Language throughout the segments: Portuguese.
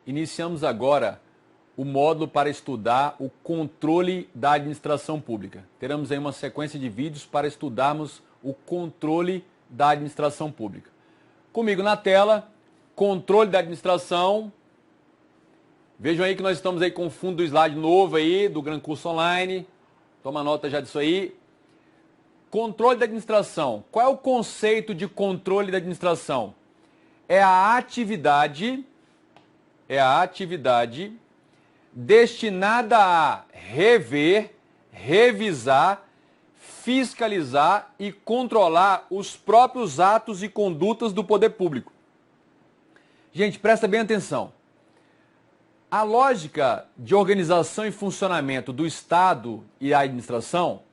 Iniciamos agora o módulo para estudar o controle da administração pública. Teremos aí uma sequência de vídeos para estudarmos o controle da administração pública. Comigo na tela, controle da administração. Vejam aí que nós estamos aí com o fundo do slide novo aí, do Gran Curso Online. Toma nota já disso aí. Controle da administração. Qual é o conceito de controle da administração? É a atividade destinada a rever, revisar, fiscalizar e controlar os próprios atos e condutas do poder público. Gente, presta bem atenção. A lógica de organização e funcionamento do Estado e a administração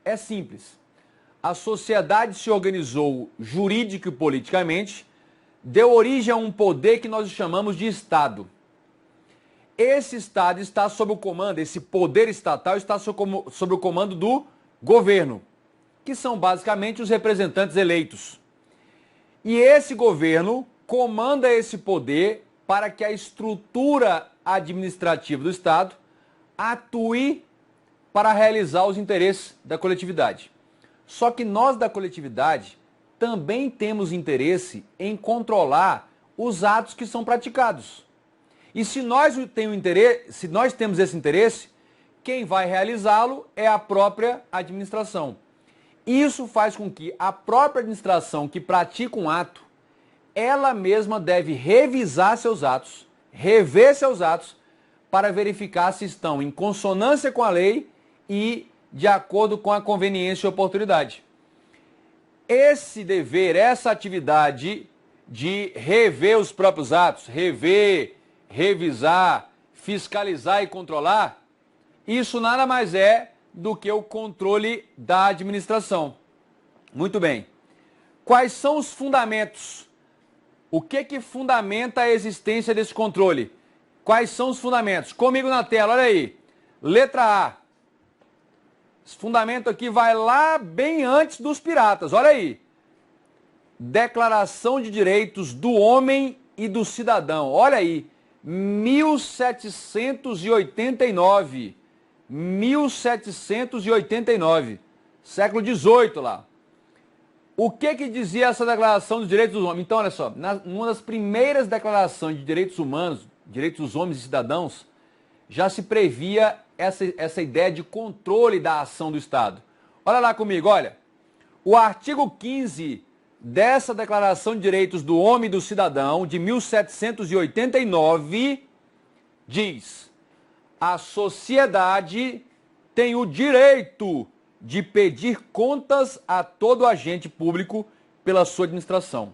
é simples. A sociedade se organizou jurídico e politicamente, deu origem a um poder que nós chamamos de Estado. Esse Estado está sob o comando, esse poder estatal está sob o comando do governo, que são basicamente os representantes eleitos. E esse governo comanda esse poder para que a estrutura administrativa do Estado atue para realizar os interesses da coletividade. Só que nós da coletividade também temos interesse em controlar os atos que são praticados. E se nós temos esse interesse, quem vai realizá-lo é a própria administração. Isso faz com que a própria administração que pratica um ato, ela mesma deve revisar seus atos, rever seus atos, para verificar se estão em consonância com a lei e de acordo com a conveniência e oportunidade. Esse dever, essa atividade de rever os próprios atos, rever, revisar, fiscalizar e controlar, isso nada mais é do que o controle da administração. Muito bem. Quais são os fundamentos? O que fundamenta a existência desse controle? Quais são os fundamentos? Comigo na tela, olha aí. Letra A. Esse fundamento aqui vai lá bem antes dos piratas, olha aí. Declaração de Direitos do Homem e do Cidadão, olha aí. 1789. 1789. Século XVIII lá. O que dizia essa Declaração dos Direitos dos Homens? Então, olha só, numa das primeiras declarações de direitos humanos, direitos dos homens e cidadãos, já se previa essa ideia de controle da ação do Estado. Olha lá comigo, olha. O artigo 15 dessa Declaração de Direitos do Homem e do Cidadão, de 1789, diz: a sociedade tem o direito de pedir contas a todo agente público pela sua administração.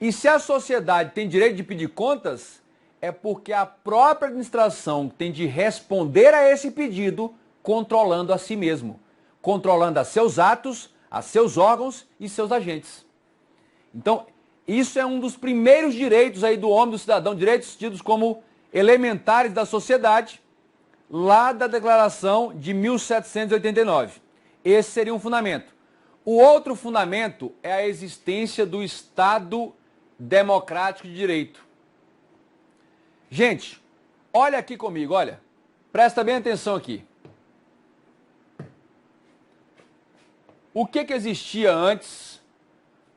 E se a sociedade tem direito de pedir contas, é porque a própria administração tem de responder a esse pedido controlando a si mesmo, controlando a seus atos, a seus órgãos e seus agentes. Então, isso é um dos primeiros direitos aí do homem e do cidadão, direitos tidos como elementares da sociedade, lá da Declaração de 1789. Esse seria um fundamento. O outro fundamento é a existência do Estado democrático de direito. Gente, olha aqui comigo, olha. Presta bem atenção aqui. O que existia antes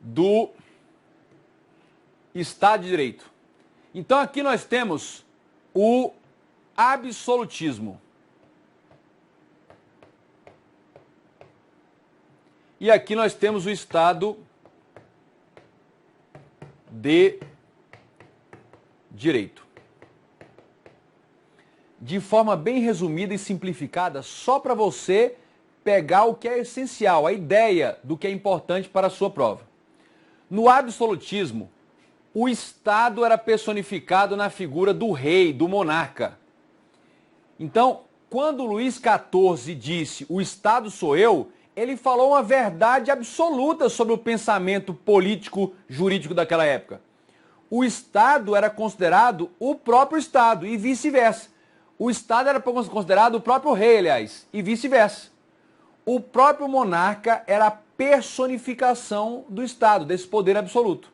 do Estado de Direito? Então aqui nós temos o absolutismo. E aqui nós temos o Estado de Direito. De forma bem resumida e simplificada, só para você pegar o que é essencial, a ideia do que é importante para a sua prova. No absolutismo, o Estado era personificado na figura do rei, do monarca. Então, quando Luís XIV disse "o Estado sou eu", ele falou uma verdade absoluta sobre o pensamento político jurídico daquela época. O Estado era considerado o próprio Estado e vice-versa. O Estado era considerado o próprio rei, aliás, e vice-versa. O próprio monarca era a personificação do Estado, desse poder absoluto.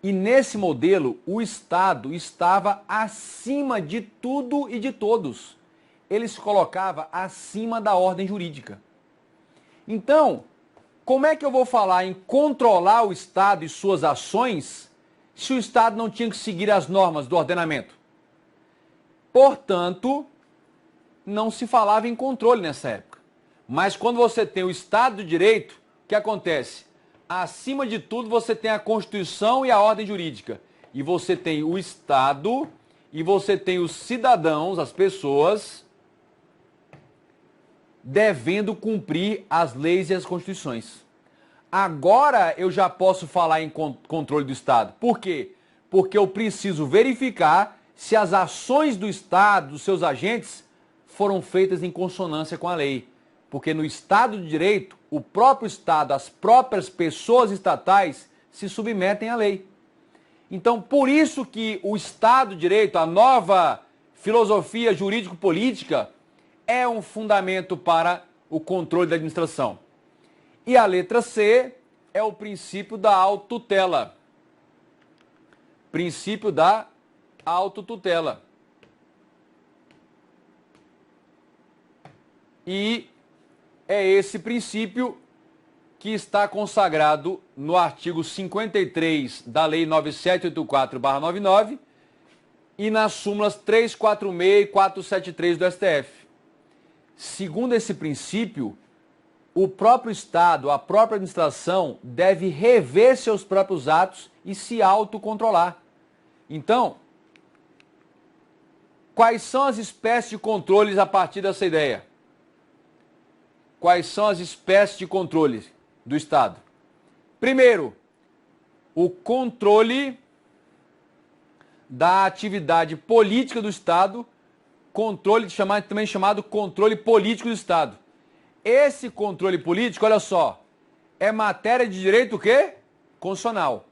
E nesse modelo, o Estado estava acima de tudo e de todos. Ele se colocava acima da ordem jurídica. Então, como é que eu vou falar em controlar o Estado e suas ações se o Estado não tinha que seguir as normas do ordenamento? Portanto, não se falava em controle nessa época. Mas quando você tem o Estado de Direito, o que acontece? Acima de tudo, você tem a Constituição e a ordem jurídica. E você tem o Estado e você tem os cidadãos, as pessoas, devendo cumprir as leis e as constituições. Agora eu já posso falar em controle do Estado. Por quê? Porque eu preciso verificar se as ações do Estado, dos seus agentes, foram feitas em consonância com a lei. Porque no Estado de Direito, o próprio Estado, as próprias pessoas estatais se submetem à lei. Então, por isso que o Estado de Direito, a nova filosofia jurídico-política, é um fundamento para o controle da administração. E a letra C é o princípio da autotutela. Princípio da autotutela. E é esse princípio que está consagrado no artigo 53 da Lei 9784/99 e nas súmulas 346 e 473 do STF. Segundo esse princípio, o próprio Estado, a própria administração, deve rever seus próprios atos e se autocontrolar. Então, quais são as espécies de controles a partir dessa ideia? Quais são as espécies de controles do Estado? Primeiro, o controle da atividade política do Estado, também chamado controle político do Estado. Esse controle político, olha só, é matéria de direito o quê? Constitucional.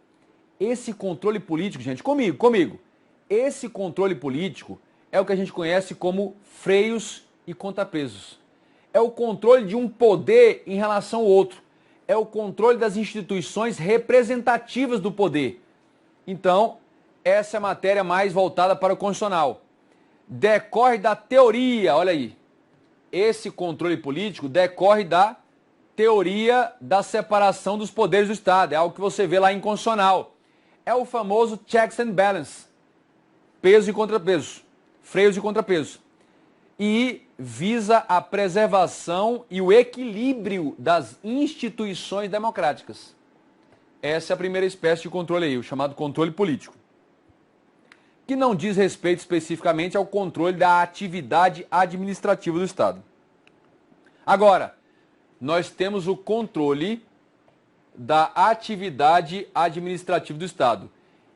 Esse controle político, gente, comigo. Esse controle político é o que a gente conhece como freios e contrapesos. É o controle de um poder em relação ao outro. É o controle das instituições representativas do poder. Então, essa é a matéria mais voltada para o constitucional. Decorre da teoria, olha aí. Esse controle político decorre da teoria da separação dos poderes do Estado. É algo que você vê lá em constitucional. É o famoso checks and balance. Peso e contrapeso. Freios e contrapesos. E visa a preservação e o equilíbrio das instituições democráticas. Essa é a primeira espécie de controle aí, o chamado controle político. Que não diz respeito especificamente ao controle da atividade administrativa do Estado. Agora, nós temos o controle da atividade administrativa do Estado.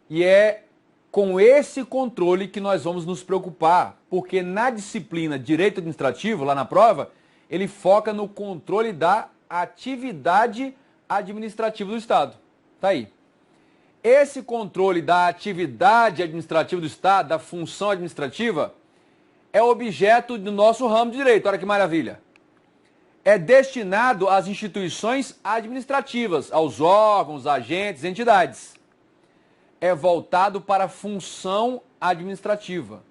E é com esse controle que nós vamos nos preocupar, porque na disciplina Direito Administrativo, lá na prova, ele foca no controle da atividade administrativa do Estado. Tá aí. Esse controle da atividade administrativa do Estado, da função administrativa, é objeto do nosso ramo de direito. Olha que maravilha. É destinado às instituições administrativas, aos órgãos, agentes, entidades. É voltado para a função administrativa.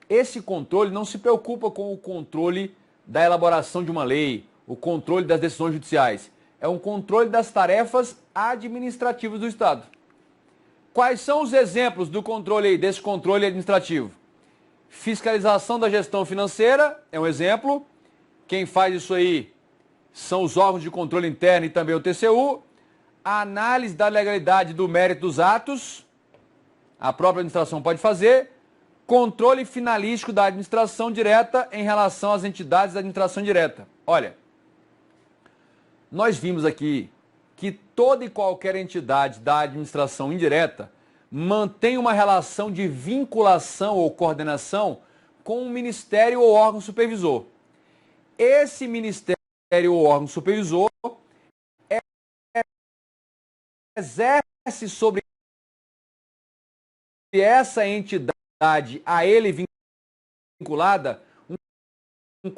Esse controle não se preocupa com o controle da elaboração de uma lei, o controle das decisões judiciais. É um controle das tarefas administrativas do Estado. Quais são os exemplos do controle aí, desse controle administrativo? Fiscalização da gestão financeira é um exemplo. Quem faz isso aí são os órgãos de controle interno e também o TCU. A análise da legalidade do mérito dos atos, a própria administração pode fazer. Controle finalístico da administração direta em relação às entidades da administração direta. Olha, nós vimos aqui que toda e qualquer entidade da administração indireta mantém uma relação de vinculação ou coordenação com o ministério ou órgão supervisor. Esse ministério ou órgão supervisor exerce sobre essa entidade a ele vinculada um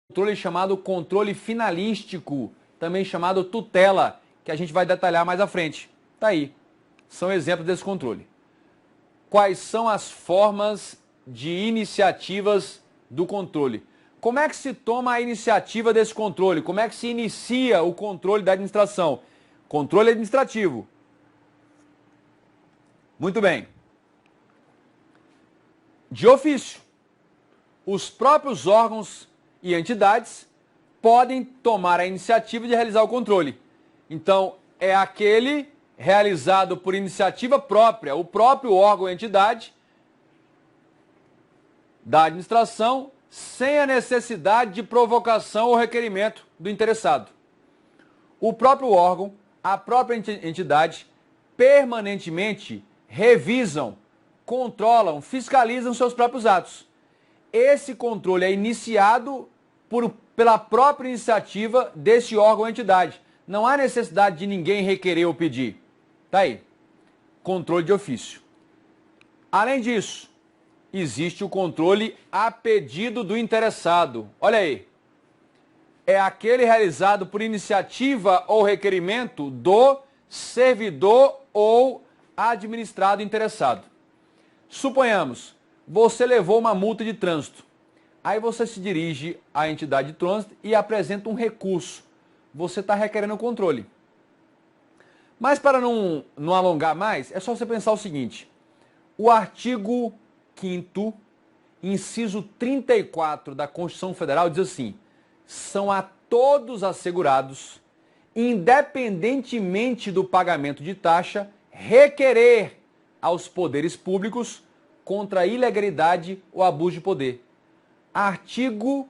controle chamado controle finalístico, também chamado tutela, que a gente vai detalhar mais à frente. Tá aí. São exemplos desse controle. Quais são as formas de iniciativas do controle? Como é que se toma a iniciativa desse controle? Como é que se inicia o controle da administração? Controle administrativo. Muito bem. De ofício. Os próprios órgãos e entidades podem tomar a iniciativa de realizar o controle. Então, é aquele realizado por iniciativa própria, o próprio órgão ou entidade da administração, sem a necessidade de provocação ou requerimento do interessado. O próprio órgão, a própria entidade, permanentemente revisam, controlam, fiscalizam seus próprios atos. Esse controle é iniciado pela própria iniciativa desse órgão ou entidade. Não há necessidade de ninguém requerer ou pedir. Tá aí. Controle de ofício. Além disso, existe o controle a pedido do interessado. Olha aí. É aquele realizado por iniciativa ou requerimento do servidor ou administrado interessado. Suponhamos, você levou uma multa de trânsito. Aí você se dirige à entidade de trânsito e apresenta um recurso. Você está requerendo o controle. Mas para não alongar mais, é só você pensar o seguinte. O artigo 5º, inciso 34 da Constituição Federal diz assim: são a todos assegurados, independentemente do pagamento de taxa, requerer aos poderes públicos contra a ilegalidade ou abuso de poder. Artigo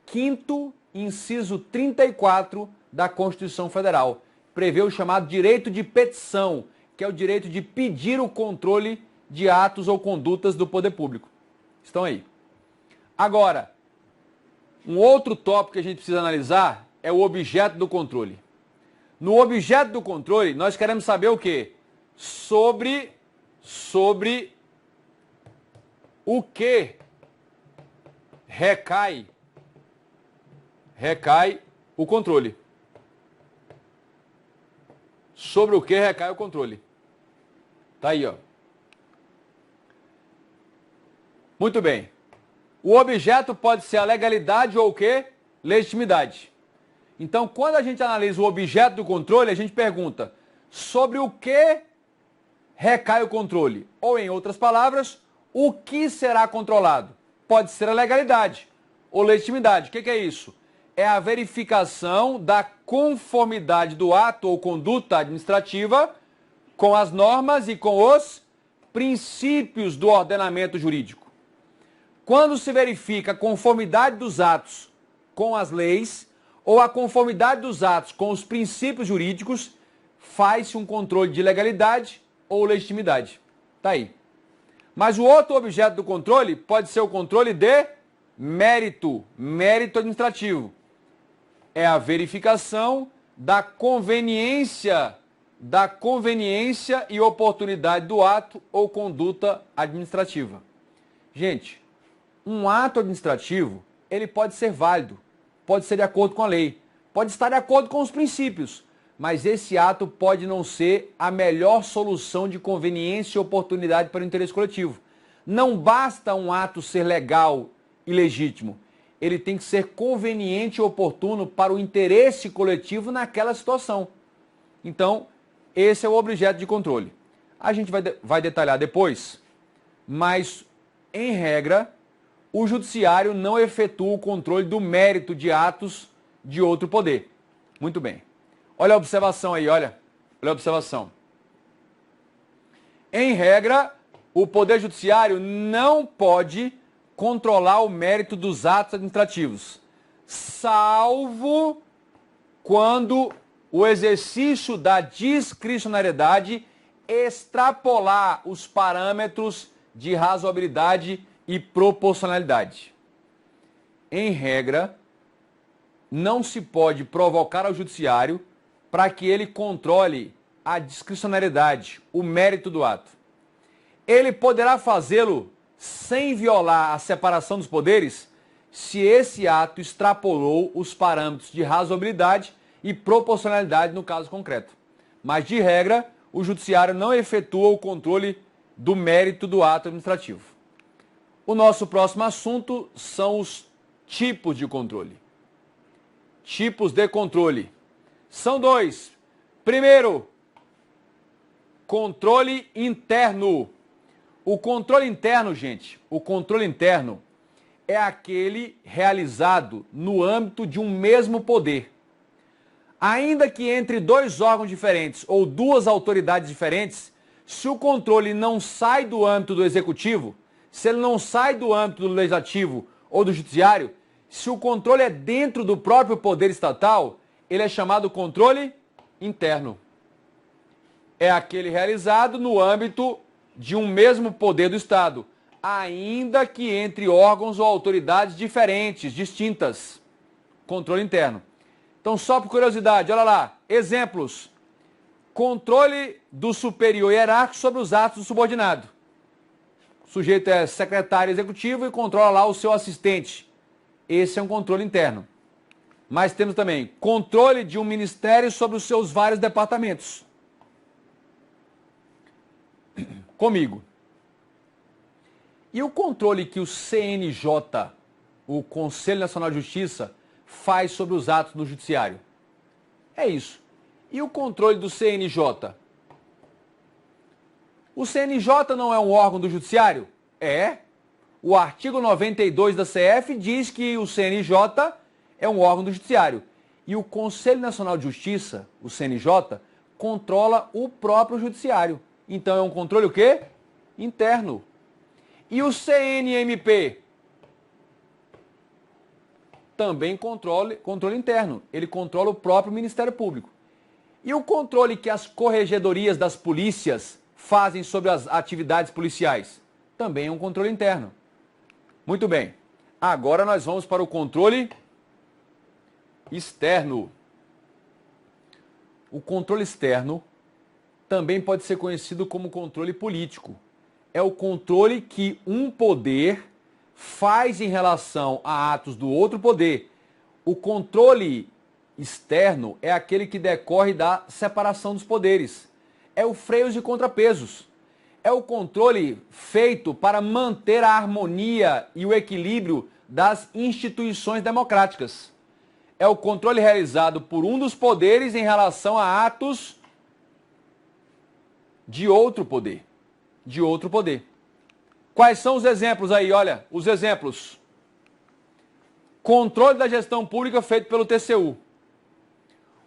5º, inciso 34 da Constituição Federal. Prevê o chamado direito de petição, que é o direito de pedir o controle de atos ou condutas do poder público. Estão aí. Agora, um outro tópico que a gente precisa analisar é o objeto do controle. No objeto do controle, nós queremos saber o quê? Sobre o que recai o controle. Sobre o que recai o controle. Tá aí, ó. Muito bem. O objeto pode ser a legalidade ou o quê? Legitimidade. Então, quando a gente analisa o objeto do controle, a gente pergunta sobre o que recai o controle. Ou, em outras palavras, o que será controlado? Pode ser a legalidade ou legitimidade. O que é isso? É a verificação da conformidade do ato ou conduta administrativa com as normas e com os princípios do ordenamento jurídico. Quando se verifica a conformidade dos atos com as leis ou a conformidade dos atos com os princípios jurídicos, faz-se um controle de legalidade ou legitimidade. Tá aí. Mas o outro objeto do controle pode ser o controle de mérito administrativo. É a verificação da conveniência e oportunidade do ato ou conduta administrativa. Gente, um ato administrativo, ele pode ser válido, pode ser de acordo com a lei, pode estar de acordo com os princípios, mas esse ato pode não ser a melhor solução de conveniência e oportunidade para o interesse coletivo. Não basta um ato ser legal e legítimo, ele tem que ser conveniente e oportuno para o interesse coletivo naquela situação. Então, esse é o objeto de controle. A gente vai detalhar depois, mas, em regra, o judiciário não efetua o controle do mérito de atos de outro poder. Muito bem. Olha a observação aí, olha a observação. Em regra, o Poder Judiciário não pode controlar o mérito dos atos administrativos, salvo quando o exercício da discricionariedade extrapolar os parâmetros de razoabilidade e proporcionalidade. Em regra, não se pode provocar ao judiciário para que ele controle a discricionariedade, o mérito do ato. Ele poderá fazê-lo sem violar a separação dos poderes se esse ato extrapolou os parâmetros de razoabilidade e proporcionalidade no caso concreto. Mas, de regra, o judiciário não efetua o controle do mérito do ato administrativo. O nosso próximo assunto são os tipos de controle. Tipos de controle. São dois. Primeiro, controle interno. O controle interno, gente, o controle interno é aquele realizado no âmbito de um mesmo poder. Ainda que entre dois órgãos diferentes ou duas autoridades diferentes, se o controle não sai do âmbito do executivo, se ele não sai do âmbito do legislativo ou do judiciário, se o controle é dentro do próprio poder estatal, ele é chamado controle interno. É aquele realizado no âmbito de um mesmo poder do Estado, ainda que entre órgãos ou autoridades diferentes, distintas. Controle interno. Então, só por curiosidade, olha lá, exemplos. Controle do superior hierárquico sobre os atos do subordinado. O sujeito é secretário executivo e controla lá o seu assistente. Esse é um controle interno. Mas temos também controle de um ministério sobre os seus vários departamentos. Comigo. E o controle que o CNJ, o Conselho Nacional de Justiça, faz sobre os atos do judiciário? É isso. E o controle do CNJ? O CNJ não é um órgão do judiciário? É. O artigo 92 da CF diz que o CNJ é um órgão do judiciário. E o Conselho Nacional de Justiça, o CNJ, controla o próprio judiciário. Então é um controle o quê? Interno. E o CNMP? Também controle interno. Ele controla o próprio Ministério Público. E o controle que as corregedorias das polícias fazem sobre as atividades policiais? Também é um controle interno. Muito bem. Agora nós vamos para o controle externo. O controle externo também pode ser conhecido como controle político. É o controle que um poder faz em relação a atos do outro poder. O controle externo é aquele que decorre da separação dos poderes. É o freios e contrapesos. É o controle feito para manter a harmonia e o equilíbrio das instituições democráticas. É o controle realizado por um dos poderes em relação a atos de outro poder. De outro poder. Quais são os exemplos aí? Olha, os exemplos. Controle da gestão pública feito pelo TCU.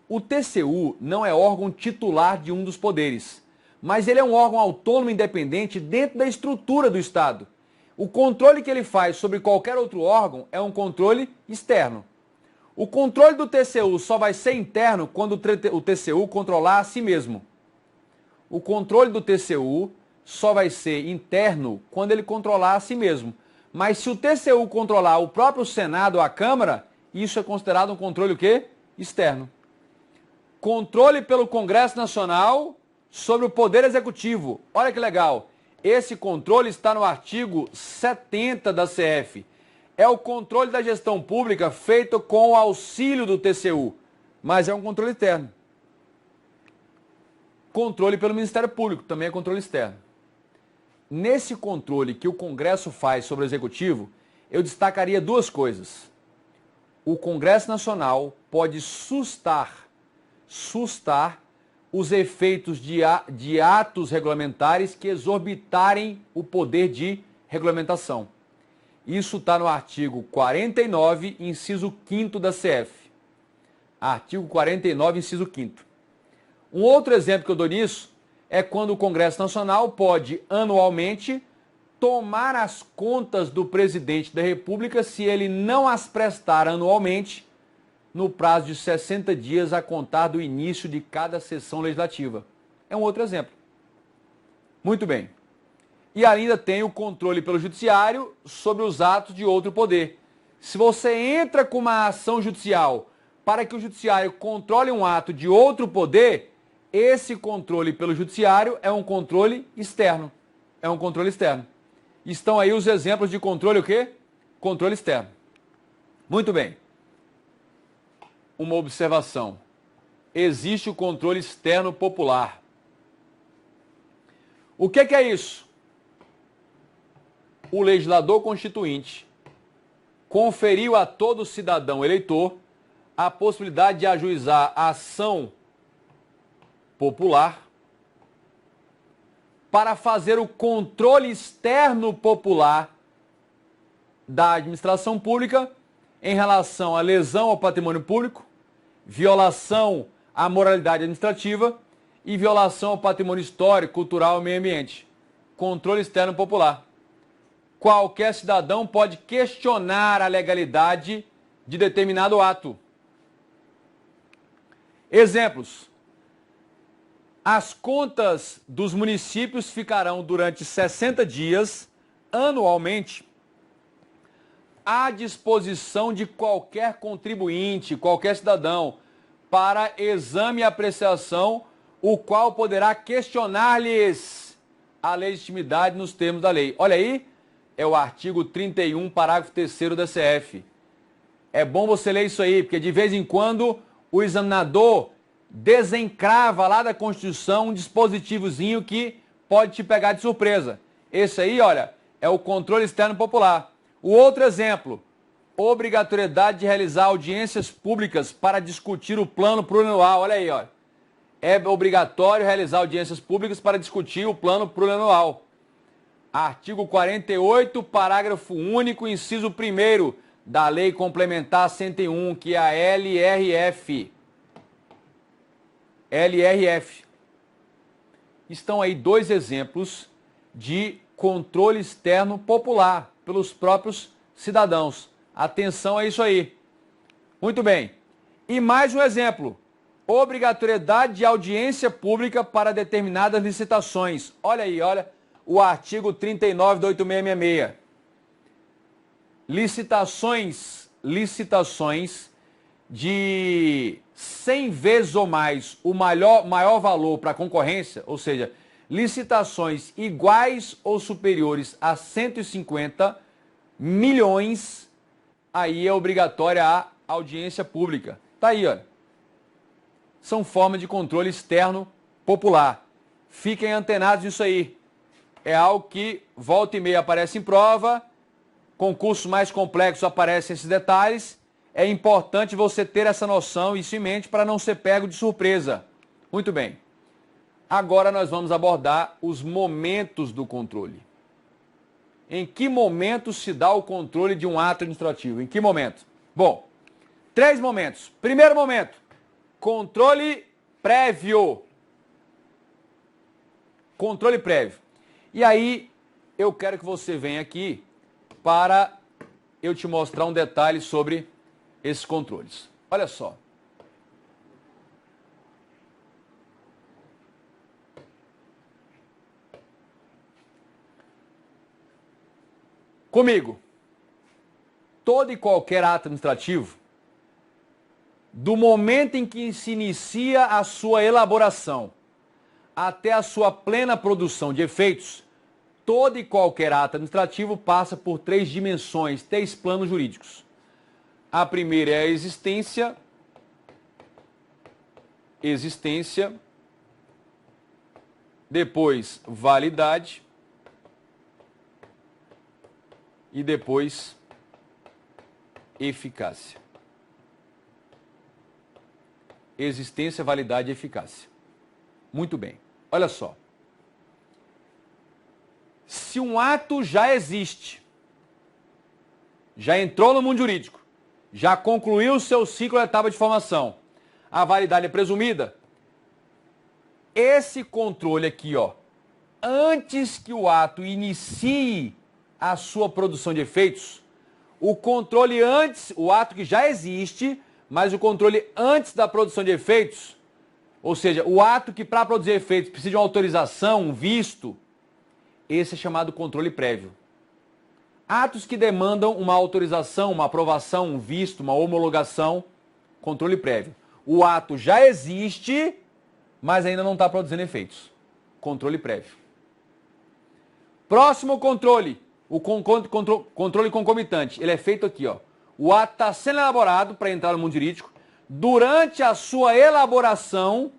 O TCU não é órgão titular de um dos poderes, mas ele é um órgão autônomo e independente dentro da estrutura do Estado. O controle que ele faz sobre qualquer outro órgão é um controle externo. O controle do TCU só vai ser interno quando o TCU controlar a si mesmo. O controle do TCU só vai ser interno quando ele controlar a si mesmo. Mas se o TCU controlar o próprio Senado ou a Câmara, isso é considerado um controle o quê? Externo. Controle pelo Congresso Nacional sobre o Poder Executivo. Olha que legal. Esse controle está no artigo 70 da CF. É o controle da gestão pública feito com o auxílio do TCU, mas é um controle interno. Controle pelo Ministério Público, também é controle externo. Nesse controle que o Congresso faz sobre o Executivo, eu destacaria duas coisas. O Congresso Nacional pode sustar os efeitos de atos regulamentares que exorbitarem o poder de regulamentação. Isso está no artigo 49, inciso 5º da CF. Artigo 49, inciso 5º. Um outro exemplo que eu dou nisso é quando o Congresso Nacional pode, anualmente, tomar as contas do presidente da República se ele não as prestar anualmente no prazo de 60 dias a contar do início de cada sessão legislativa. É um outro exemplo. Muito bem. E ainda tem o controle pelo judiciário sobre os atos de outro poder. Se você entra com uma ação judicial para que o judiciário controle um ato de outro poder, esse controle pelo judiciário é um controle externo. É um controle externo. Estão aí os exemplos de controle o quê? Controle externo. Muito bem. Uma observação. existe o controle externo popular. O que é isso? O legislador constituinte conferiu a todo cidadão eleitor a possibilidade de ajuizar a ação popular para fazer o controle externo popular da administração pública em relação à lesão ao patrimônio público, violação à moralidade administrativa e violação ao patrimônio histórico, cultural e meio ambiente. Controle externo popular. Qualquer cidadão pode questionar a legalidade de determinado ato. Exemplos. As contas dos municípios ficarão durante 60 dias, anualmente, à disposição de qualquer contribuinte, qualquer cidadão, para exame e apreciação, o qual poderá questionar-lhes a legitimidade nos termos da lei. Olha aí, é o artigo 31, parágrafo 3º da CF. É bom você ler isso aí, porque de vez em quando o examinador desencrava lá da Constituição um dispositivozinho que pode te pegar de surpresa. Esse aí, olha, é o controle externo popular. O outro exemplo, obrigatoriedade de realizar audiências públicas para discutir o plano plurianual. Olha aí, olha. É obrigatório realizar audiências públicas para discutir o plano plurianual. Artigo 48, parágrafo único, inciso 1º da Lei Complementar 101, que é a LRF. LRF. Estão aí dois exemplos de controle externo popular pelos próprios cidadãos. Atenção a isso aí. Muito bem. E mais um exemplo. Obrigatoriedade de audiência pública para determinadas licitações. Olha aí, olha o artigo 39 da 8666. Licitações de 100 vezes ou mais o maior valor para concorrência, ou seja, licitações iguais ou superiores a 150 milhões, aí é obrigatória a audiência pública. Tá aí, olha. São formas de controle externo popular. Fiquem antenados nisso aí. É algo que volta e meia aparece em prova, concursos mais complexos aparecem esses detalhes. É importante você ter essa noção e isso em mente para não ser pego de surpresa. Muito bem. Agora nós vamos abordar os momentos do controle. Em que momento se dá o controle de um ato administrativo? Em que momento? Bom, 3 momentos. Primeiro momento, controle prévio. Controle prévio. E aí, eu quero que você venha aqui para eu te mostrar um detalhe sobre esses controles. Olha só. Comigo. Todo e qualquer ato administrativo, do momento em que se inicia a sua elaboração até a sua plena produção de efeitos, todo e qualquer ato administrativo passa por 3 dimensões, 3 planos jurídicos. A primeira é a existência, depois validade e depois eficácia. Existência, validade e eficácia. Muito bem. Olha só. Se um ato já existe, já entrou no mundo jurídico, já concluiu o seu ciclo da etapa de formação, a validade é presumida, esse controle aqui, ó, antes que o ato inicie a sua produção de efeitos, o controle antes, o ato que já existe, mas o controle antes da produção de efeitos, ou seja, o ato que para produzir efeitos precisa de uma autorização, um visto, esse é chamado controle prévio. Atos que demandam uma autorização, uma aprovação, um visto, uma homologação, controle prévio. O ato já existe, mas ainda não está produzindo efeitos. Controle prévio. Próximo controle, o controle concomitante. Ele é feito aqui, ó. O ato está sendo elaborado para entrar no mundo jurídico. durante a sua elaboração,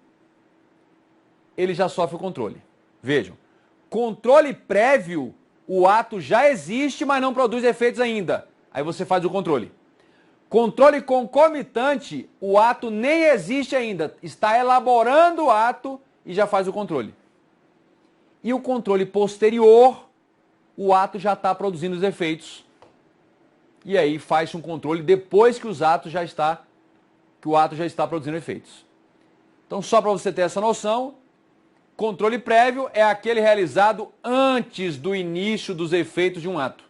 ele já sofre o controle. Vejam, controle prévio, o ato já existe, mas não produz efeitos ainda. Aí você faz o controle. Controle concomitante, o ato nem existe ainda, está elaborando o ato e já faz o controle. E o controle posterior, o ato já está produzindo os efeitos. E aí faz um controle depois que o ato já está produzindo efeitos. Então, só para você ter essa noção, controle prévio é aquele realizado antes do início dos efeitos de um ato.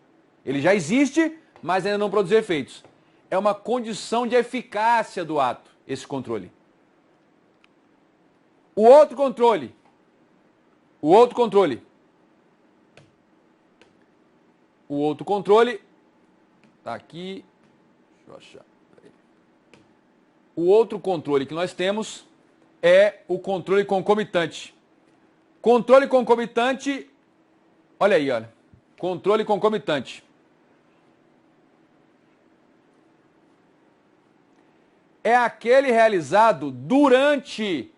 Ele já existe, mas ainda não produziu efeitos. É uma condição de eficácia do ato, esse controle. O outro controle está aqui. Deixa eu achar. O outro controle que nós temos é o controle concomitante. Controle concomitante, olha aí, olha. Controle concomitante. É aquele realizado durante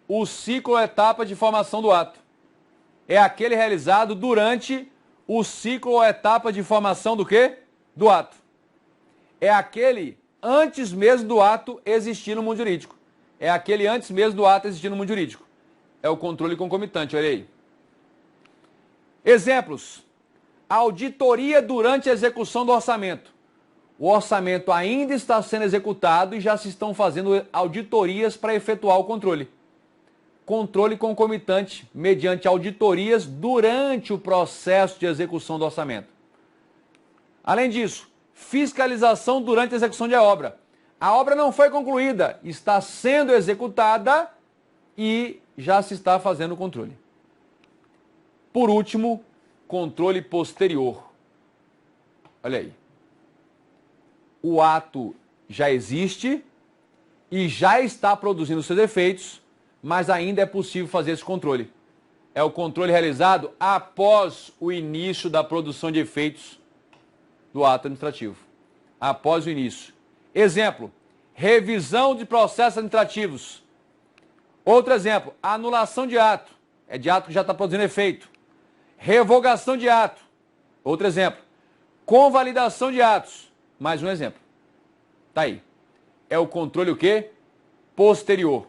o ciclo ou etapa de formação do ato. É aquele realizado durante o ciclo ou etapa de formação do quê? Do ato. É aquele antes mesmo do ato existir no mundo jurídico. É aquele antes mesmo do ato existir no mundo jurídico. É o controle concomitante, olha aí. Exemplos. Auditoria durante a execução do orçamento. O orçamento ainda está sendo executado e já se estão fazendo auditorias para efetuar o controle. Controle concomitante, mediante auditorias durante o processo de execução do orçamento. Além disso, fiscalização durante a execução de obra. A obra não foi concluída, está sendo executada e já se está fazendo o controle. Por último, controle posterior. Olha aí. O ato já existe e já está produzindo seus efeitos, mas ainda é possível fazer esse controle. É o controle realizado após o início da produção de efeitos do ato administrativo. Após o início. Exemplo, revisão de processos administrativos. Outro exemplo, anulação de ato. É de ato que já está produzindo efeito. Revogação de ato. Outro exemplo, convalidação de atos. Mais um exemplo. Tá aí. É o controle o quê? Posterior.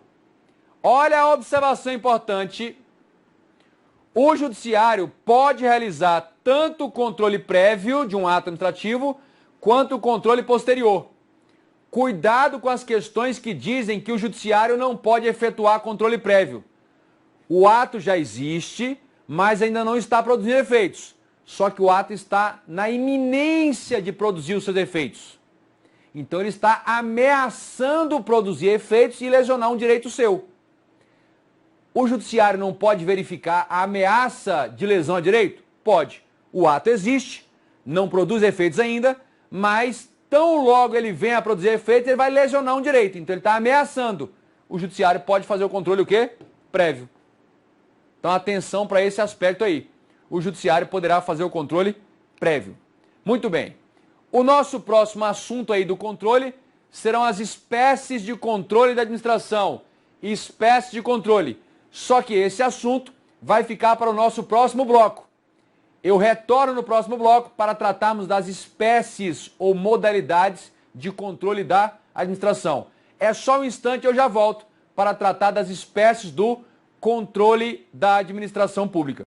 Olha a observação importante. O judiciário pode realizar tanto o controle prévio de um ato administrativo, quanto o controle posterior. Cuidado com as questões que dizem que o judiciário não pode efetuar controle prévio. O ato já existe, mas ainda não está produzindo efeitos. Só que o ato está na iminência de produzir os seus efeitos. Então ele está ameaçando produzir efeitos e lesionar um direito seu. O judiciário não pode verificar a ameaça de lesão a direito? Pode. O ato existe, não produz efeitos ainda, mas tão logo ele venha a produzir efeitos, ele vai lesionar um direito. Então ele está ameaçando. O judiciário pode fazer o controle o quê? Prévio. Então atenção para esse aspecto aí. O judiciário poderá fazer o controle prévio. Muito bem. O nosso próximo assunto aí do controle serão as espécies de controle da administração. Espécies de controle. Só que esse assunto vai ficar para o nosso próximo bloco. Eu retorno no próximo bloco para tratarmos das espécies ou modalidades de controle da administração. É só um instante, eu já volto para tratar das espécies do controle da administração pública.